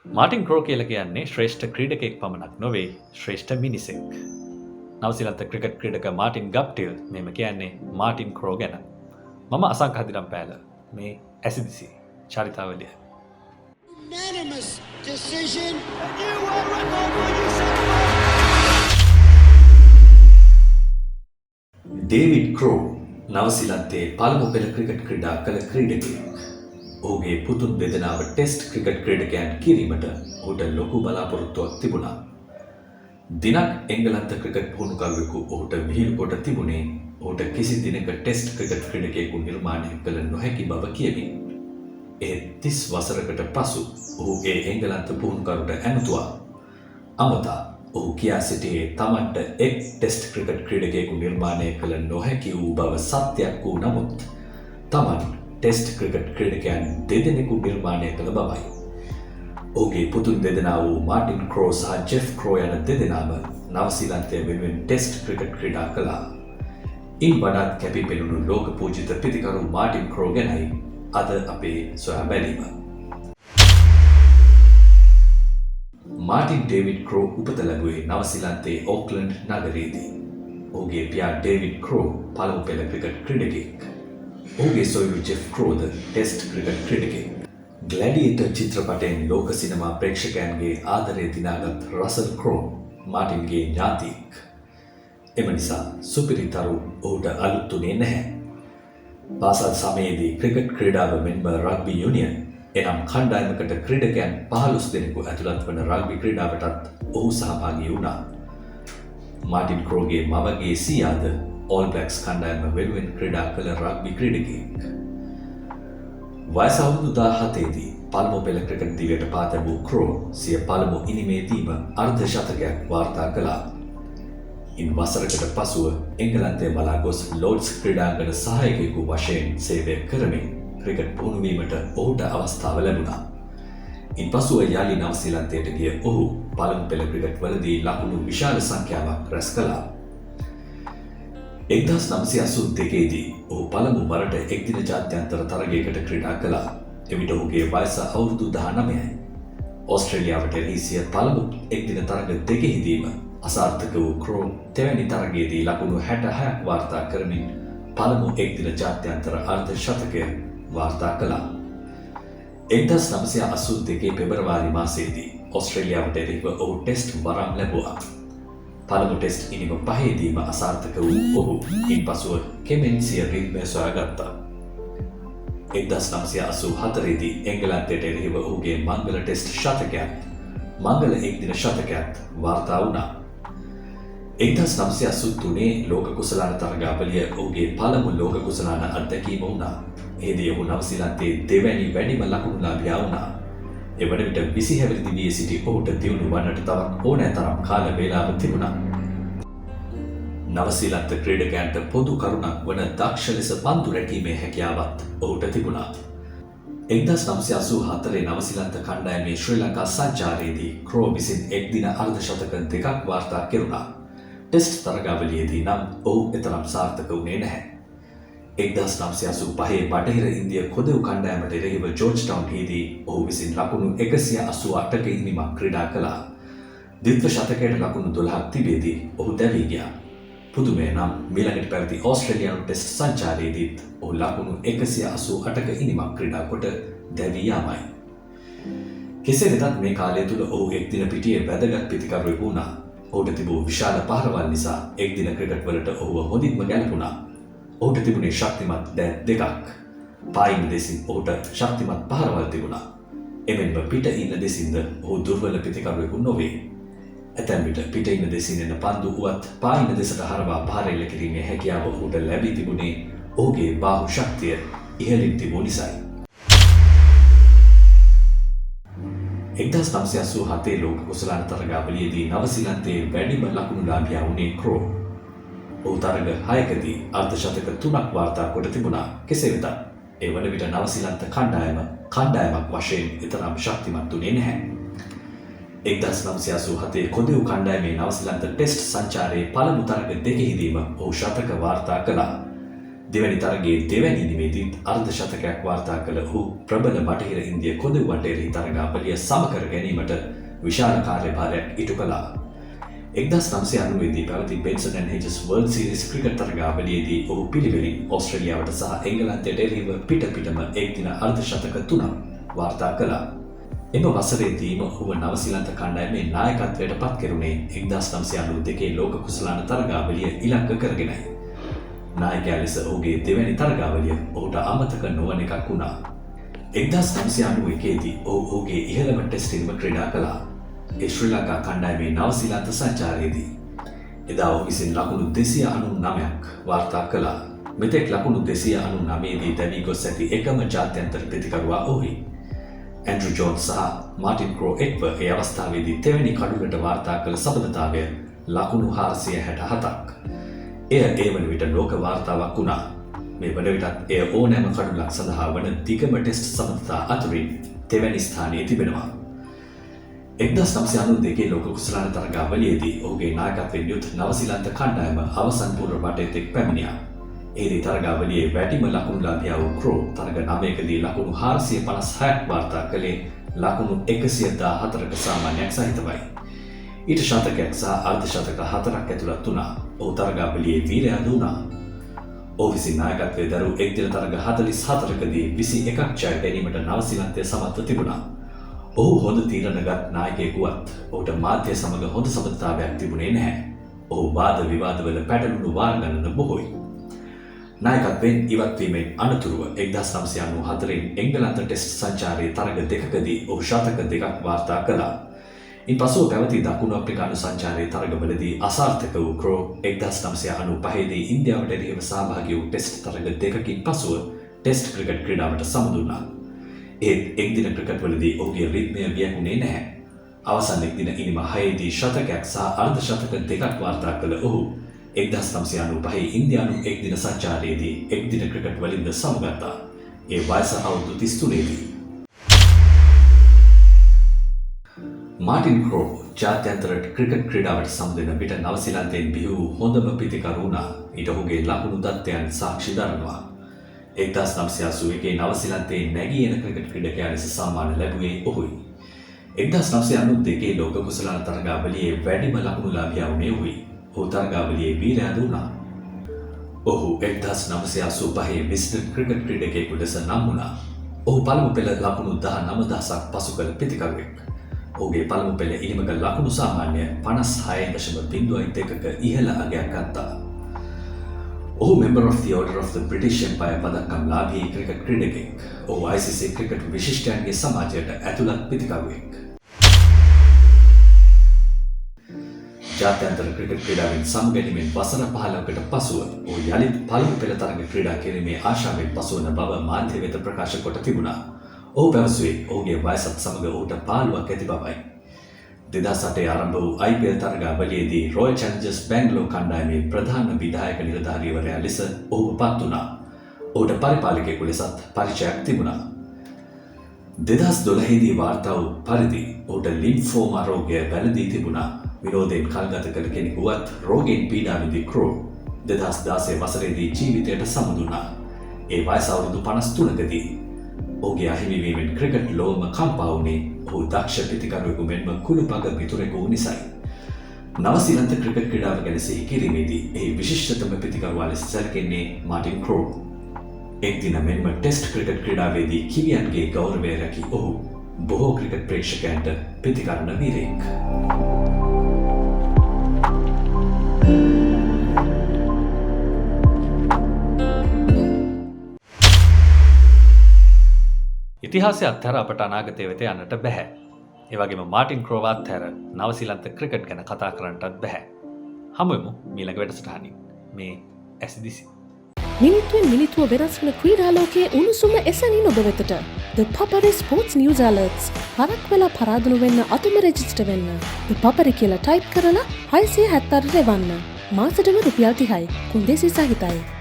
Martin ක්‍රෝ කියලා කියන්නේ ශ්‍රේෂ්ඨ ක්‍රීඩකයෙක් පමණක් නොවේ ශ්‍රේෂ්ඨ මිනිසෙක්. නවසිලන්ත ක්‍රිකට් ක්‍රීඩක මාටින් ගප්ටිල් මෙම කියන්නේ මාටින් ක්‍රෝ ගැන. මම අසංක හදිරම් පෑල මේ ඇසිදිසි චරිතාවලිය. Unanimous decision. ඩේවිඩ් ක්‍රෝ නවසිලන්තයේ පළමු පෙළ ක්‍රිකට් ක්‍රීඩා කළ ක්‍රීඩකයෙක්. ඔහුගේ පුතුන් දෙදෙනාව ටෙස්ට් ක්‍රිකට් ක්‍රීඩකයන් කිරීමට ඔහුට ලොකු බලාපොරොත්තුවක් තිබුණා. දිනක් එංගලන්ත ක්‍රිකට් පුහුණුකරුවෙකු ඔහුට විහිළු කොට තිබුණේ ඔහුට කිසි දිනක ටෙස්ට් ක්‍රිකට් ක්‍රීඩකයෙකු නිර්මාණය කළ නොහැකි බව කියමින්. එහෙත් 30 වසරකට පසු ඔහු ඒ එංගලන්ත පුහුණුකරුට ඇමතුවා. අමතා ඔහු කියා සිටියේ තමන්ට එක් ටෙස්ට් ක්‍රිකට් ක්‍රීඩකයෙකු නිර්මාණය කළ නොහැකි වූ බව සත්‍යයක් වූ නමුත් තමන් ටෙස්ට් ක්‍රිකට් ක්‍රීඩකයන් දෙදෙනෙකු නිර්මාණය කළ බවයි. ඔහුගේ පුතුන් දෙදෙනා වූ මාටින් ක්‍රෝ සහ ජෙෆ් ක්‍රෝ යන දෙදෙනාම නවසීලන්තය වෙනුවෙන් ටෙස්ට් ක්‍රිකට් ක්‍රීඩා කළා. ඉන් වඩාත් කැපී පෙනුණු ලෝක පූජිත පිතිකරු මාටින් ක්‍රෝ ගැනයි අද අපේ සොයා බැලීම. මාටින් ඩේවිඩ් ක්‍රෝ උපත ලැබුවේ නවසීලන්තයේ ඕක්ලන්ඩ් නගරයේදී. ඔහුගේ පියා ඩේවිඩ් ක්‍රෝ පළමු පෙළ ක්‍රිකට් ක්‍රීඩකයෙක්. ඔහුගේ සොයුරු ජෙෆ් ක්‍රෝද ටෙස්ට් ක්‍රිකට් ක්‍රීඩකයෙක්. ග්ලැඩියේටර් චිත්‍රපටයෙන් ලෝක සිනමා ප්‍රේක්ෂකයන්ගේ ආදරය දිනාගත් රසල් ක්‍රෝ මාටින්ගේ ඥාතියෙක්. එම නිසා සුපිරිතරු ඔහුට අලුත් වුණේ නැහැ. පාසල් සමයේදී ක්‍රිකට් ක්‍රීඩාව මෙන්ම රග්බි යුනියන් එනම් කණ්ඩායමකට ක්‍රීඩකයන් 15 දෙනෙකු ඇතුළත් වන රග්බි ක්‍රීඩාවටත් ඔහු සහභාගී වුණා. මාටින් ක්‍රෝගේ මවගේ සියාද ඕල් බ්ලැක්ස් කණ්ඩායම වෙනුවෙන් ක්‍රීඩා කළ රග්බි ක්‍රීඩකයෙක්. වයස අවුරුදු 17දී පළමු පෙළ ක්‍රිකට් දිවියට පා තැබූ ක්‍රෝ සිය පළමු ඉනිමේදීම අර්ධ ශතකයක් වාර්තා කළා. ඉන් වසරකට පසුව එංගලන්තය බලා ගොස් ලෝඩ්ස් ක්‍රීඩාංගන සහායකයෙකු වශයෙන් සේවය කරමින් ක්‍රිකට් පුහුණුවීමට ඔහුට අවස්ථාව ලැබුණා. ඉන් පසුව යාලි නවසීලන්තයට ගිය ඔහු පළමු පෙළ ක්‍රිකට් වලදී ලකුණු විශාල සංඛ්‍යාවක් රැස් කළා. 1982දී ඔහු පළමු වරට එක්දින ජාත්‍යන්තර තරගයකට ක්‍රීඩා කළා. එවිට ඔහුගේ වයස අවුරුදු 19යි. ඕස්ට්‍රේලියාවට එරෙහි සිය පළමු එක්දින තරග දෙකෙහිදීම අසාර්ථක වූ ක්‍රෝ තෙවැනි තරගයේදී ලකුණු 66ක් වාර්තා කරමින් පළමු එක්දින ජාත්‍යන්තර අර්ධ ශතකය වාර්තා කළා. 1982 පෙබරවාරි මාසයේදී ඕස්ට්‍රේලියාවට එරෙහිව ඔහු ටෙස්ට් වරම් ලැබුවා. පළමු ටෙස්ට් ඉනිම පහේදීම අසාර්ථක වූ ඔහු ඉන්පසුව කෙමෙන් සිය රිද්මය සොයාගත්තා. 1984දී එංගලන්තයට එරෙහිව ඔහුගේ මංගල ටෙස්ට් ශතකයත් මංගල එක්දින ශතකයත් වාර්තා වුණා. 1983 ලෝක කුසලාන තරගාවලිය ඔහුගේ පළමු ලෝක කුසලාන අත්දැකීම වුණා. එහිදී ඔහු නවසීලන්තයේ දෙවැනි වැඩිම ලකුණුලාභියා වුණා. එවන විට 20 හැවිරිදි වී සිටි ඔහුට දියුණු වන්නට තවත් ඕනෑ තරම් කාල වේලාවක් තිබුණා. නවසීලන්ත ක්‍රීඩකයන්ට පොදු කරුණක් වන දක්ෂ ලෙස පන්දු රැකීමේ හැකියාවත් ඔහුට තිබුණා. 1984 නවසීලන්ත කණ්ඩායමේ ශ්‍රී ලංකා සංචාරයේදී ක්‍රෝ විසින් එක්දින අර්ධ ශතක දෙකක් වාර්තා කෙරුණා. ටෙස්ට් තරගාවලියේදී නම් ඔහු එතරම් සාර්ථක වුණේ නැහැ. 1985 බටහිර ඉන්දිය කොදෙව් කණ්ඩායමට එරෙහිව ජෝර්ජ්ටවුන්හිදී ඔහු විසින් ලකුණු 188ක ඉනිමක් ක්‍රීඩා කළා. ද්විත්ව ශතකයට ලකුණු 12ක් තිබෙදී ඔහු දැවී ගියා. පුදුමය නම් මීළඟට පැවති ඕස්ට්‍රේලියානු ටෙස්ට් සංචාරයේදීත් ඔහු ලකුණු 188ක ඉනිමක් ක්‍රීඩා කොට දැවී යාමයි. කෙසේ වෙතත් මේ කාලය තුළ ඔහු එක්දින පිටියේ වැදගත් පිතිකරුවෙකු වුණා. ඔහුට තිබූ විශාල පහරවල් නිසා එක්දින ක්‍රිකට් වලට ඔහුව හොඳින්ම ගැලපුණා. ඔහුට තිබුණේ ශක්තිමත් දෑත් දෙකක්. පායින් දෙසින් ඔහුට ශක්තිමත් පහරවල් තිබුණා. එමෙන්ම පිට ඉන්න දෙසින්ද ඔහු දුර්වල පිතිකරුවෙකු නොවේ. ඇතැම් විට පිට ඉන්න දෙසින් එන පන්දු වුවත් පායින දෙසට හරවා පහර එල්ල කිරීමේ හැකියාව ඔහුට ලැබී තිබුණේ ඔහුගේ බාහු ශක්තිය ඉහළින් තිබූ නිසායි. 1987 ලෝක කුසලාන තරගාවලියේදී නවසීලන්තයේ වැඩිම ලකුණුලාභියා වුණේ ක්‍රෝ. ඔහු තරග 6කදී අර්ධ ශතක 3ක් වාර්තා කොට තිබුණා. කෙසේ වෙතත් ඒ වන විට නවසීලන්ත කණ්ඩායමක් වශයෙන් එතරම් ශක්තිමත් වුණේ නැහැ. 1987 කොදෙව් කණ්ඩායමේ නවසීලන්ත ටෙස්ට් සංචාරයේ පළමු තරග දෙකෙහිදීම ඔහු ශතක වාර්තා කළා. දෙවැනි තරගයේ දෙවැනි ඉනිමේදීත් අර්ධ ශතකයක් වාර්තා කළ ඔහු ප්‍රබල බටහිර ඉන්දිය කොඳු වටේරි තරගාවලිය සම කර ගැනීමට විශාල කාර්යභාරයක් ඉටු කළා. 1990 දී පැවති බෙන්සන් ඇන්ඩ් හෙජස් වර්ල්ඩ් සීරීස් ක්‍රිකට් තරගාවලියේදී ඔහු පිළිවෙලින් ඕස්ට්‍රේලියාවට සහ එංගලන්තයට එරෙහිව පිටම එක්දින අර්ධ ශතක 3ක් වාර්තා කළා. එම වසරේදීම ඔහුව නවසීලන්ත කණ්ඩායමේ නායකත්වයට පත් කෙරුණේ 1992 ලෝක කුසලාන තරගාවලිය ඉලක්ක කරගෙනයි. නායකයා ලෙස ඔහුගේ දෙවැනි තරගාවලිය ඔහුට අමතක නොවන එකක් වුණා. 1991 දී ඔහුගේ ඉහළම ටෙස්ට් ඉනිම ක්‍රීඩා කළා. ඒ ශ්‍රී ලංකා කණ්ඩායමේ නවසීලන්ත සංචාරයේදී එදා ඔහු විසින් ලකුණු 299ක් වාර්තා කළා. මෙතෙක් ලකුණු 299 දී දැවී ගොස් ඇති එකම ජාත්‍යන්තර ප්‍රතිකරුවා ඔහුයි. ඇන්ඩ්‍රු ජෝන්ස් සහ මාටින් ක්‍රෝ එක්ව ඒ අවස්ථාවේදී තෙවැනි කඩුලට වාර්තා කළ සබඳතාවය ලකුණු 467ක්. එය වන විට ලෝක වාර්තාවක් වුණා. මේ වන විටත් එය ඕනෑම කඩුලක් සඳහා වන දිගම ටෙස්ට් සබඳතා අතුරින් තෙවැනි ස්ථානයේ තිබෙනවා. 1992 ලෝක කුසලාන තරගාවලියේදී ඔහුගේ නායකත්වයෙන් යුත් නවසීලන්ත කණ්ඩායම අවසන් පූර්ව වටේ තෙක් පැමිණියා. එහිදී තරගාවලියේ වැඩිම ලකුණුලාභියා වූ ක්‍රෝ තරග 9කදී ලකුණු 456ක් වාර්තා කළේ ලකුණු 114ක සාමාන්‍යයක් සහිතවයි. ඊට ශතකයක් සහ අර්ධ ශතක 4ක් ඇතුළත් වුණා. ඔහු තරගාවලියේ වීරයා දුණා. ඔහු විසින් නායකත්වයේ දරූ එක්දින තරග 44කදී 21ක් ජය ගැනීමට නවසීලන්තය සමත්ව තිබුණා. ඔහු හොඳ තීරණගත් නායකයෙකුවත් ඔහුට මාධ්‍ය සමග හොඳ සබඳතාවයක් තිබුණේ නැහැ. ඔහු වාද විවාදවල පැටලුණු වාර ගණන බොහෝයි. නායකත්වයෙන් ඉවත්වීමෙන් අනතුරුව 1994 එංගලන්ත ටෙස්ට් සංචාරයේ තරග දෙකකදී ඔහු ශතක දෙකක් වාර්තා කළා. ඉන්පසුව පැවති දකුණු අප්‍රිකානු සංචාරයේ තරගවලදී අසාර්ථක වූ ක්‍රෝ 1995 දී ඉන්දියාවට එරෙහිව සහභාගී වූ ටෙස්ට් තරග දෙකකින් පසුව ටෙස්ට් ක්‍රිකට් ක්‍රීඩාවට සමුදුන්නා. ඒත් එක්දින ක්‍රිකට්වලදී ඔහුගේ රිද්මය වියැකුණේ නැහැ. අවසන් එක්දින ඉනිම 6 දී ශතකයක් සහ අර්ධ ශතක දෙකක් වාර්තා කළ ඔහු 1995 ඉන්දියානු එක්දින සංචාරයේදී එක්දින ක්‍රිකට් වලින්ද සමුගත්තා. ඒ වයස අවුරුදු 33 දී. මාටින් ක්‍රෝ ජාත්‍යන්තර ක්‍රිකට් ක්‍රීඩාවට සමුදෙන විට නවසීලන්තයෙන් බිහි වූ හොඳම පිතිකරු වුණා. ඊට ඔහුගේ ලකුණු දත්තයන් සාක්ෂි දරනවා. 1981 නවසීලන්තයේ නැගී එන ක්‍රිකට් ක්‍රීඩකයා ලෙස සම්මාන ලැබුවේ ඔහුයි. 1992 ලෝක කුසලාන තරගාවලියේ වැඩිම ලකුණුලාභියා වුණේ ඔහුයි. ඔහු තරගාවලියේ වීරයා දුණා. ඔහු 1985 විස්ටර් ක්‍රිකට් ක්‍රීඩකයෙකු ලෙස නම් වුණා. ඔහු පළමු පෙළ ලකුණු 19000ක් පසු කළ පිතිකරුවෙක්. ඔහුගේ පළමු පෙළ ඉනිමක ලකුණු සාමාන්‍ය 56.02ක ඉහළ අගයක් ගත්තා. ඔහු member of the Order of the British Empire පදක්කම් ලාභී ක්‍රිකට් ක්‍රීඩකයෙක්. ඔහු ICC ක්‍රිකට් විශිෂ්ටයන්ගේ සමාජයට ඇතුළත් පිතිකරුවෙක්. ජාත්‍යන්තර ක්‍රිකට් ක්‍රීඩාවෙන් සමුගැනීමෙන් වසර 15කට පසුව ඔහු යළිත් පළමු පෙළ තරග ක්‍රීඩා කිරීමේ ආශාවෙන් පසුවන බව මාධ්‍ය වෙත ප්‍රකාශ කොට තිබුණා. ඔහු පැවසුවේ ඔහුගේ වයසත් සමග ඔහුට පාළුවක් ඇති බවයි. 2008 ආරම්භ වූ IPL තරගාවලියේදී රොයල් චැලෙන්ජර්ස් බැංගලෝර් කණ්ඩායමේ ප්‍රධාන විධායක නිලධාරීවරයා ලෙස ඔහු පත් වුණා. ඔහුට පරිපාලකයෙකු ලෙසත් පරිචයක් තිබුණා. 2012 දී වාර්තා වූ පරිදි ඔහුට ලිම්ෆෝමා රෝගය වැළඳී තිබුණා. විනෝදයෙන් කල්ගත කළ කෙනෙකුවත් රෝගයෙන් පීඩා විඳි ක්‍රෝ 2016 වසරේදී ජීවිතයට සමුදුනා. ඒ වයස අවුරුදු 53කදී ඔහුගේ අහිමිවීමෙන් ක්‍රිකට් ලෝම කම්පා වුණේ ඔහු දක්ෂ පිතිකරුවෙකු මෙන්ම කුළුපග මිතුරෙකු නිසයි. නවසීලන්ත ක්‍රිකට් ක්‍රීඩාව ගැන සිහි කිරීමේදී එහි විශිෂ්ටතම පිතිකරුවා ලෙස සැලකෙන්නේ මාටින් ක්‍රෝ. එක්දින මෙන්ම ටෙස්ට් ක්‍රිකට් ක්‍රීඩාවේදී කිවියන්ගේ ගෞරවය රැකී ඔහු බොහෝ ක්‍රිකට් ප්‍රේක්ෂකයන්ට පිතිකරන වීරයෙක්. ඉතිහාසය අත්හැර අපට අනාගතය වෙත යන්නට බැහැ. ඒ වගේම මාටින් ක්‍රෝව අත්හැර නවසීලන්ත ක්‍රිකට් ගැන කතා කරන්නටත් බැහැ. හමුවෙමු ඊළඟ වැඩසටහනින්. මේ ඇසිදිසි. මිනිත්තුවෙන් මිනිත්තුව වෙනස් වන ක්‍රීඩා ලෝකයේ උණුසුම එසැනින් ඔබ වෙතට. The Papare Sports News Alerts. හරක් වෙලා පරාදුණු වෙන්න අතුම රෙජිස්ටර් වෙන්න. The Papare කියලා ටයිප් කරලා 678 එවන්න. මාසෙටම රුපියල් 30යි. කුන්දේසි සහිතයි.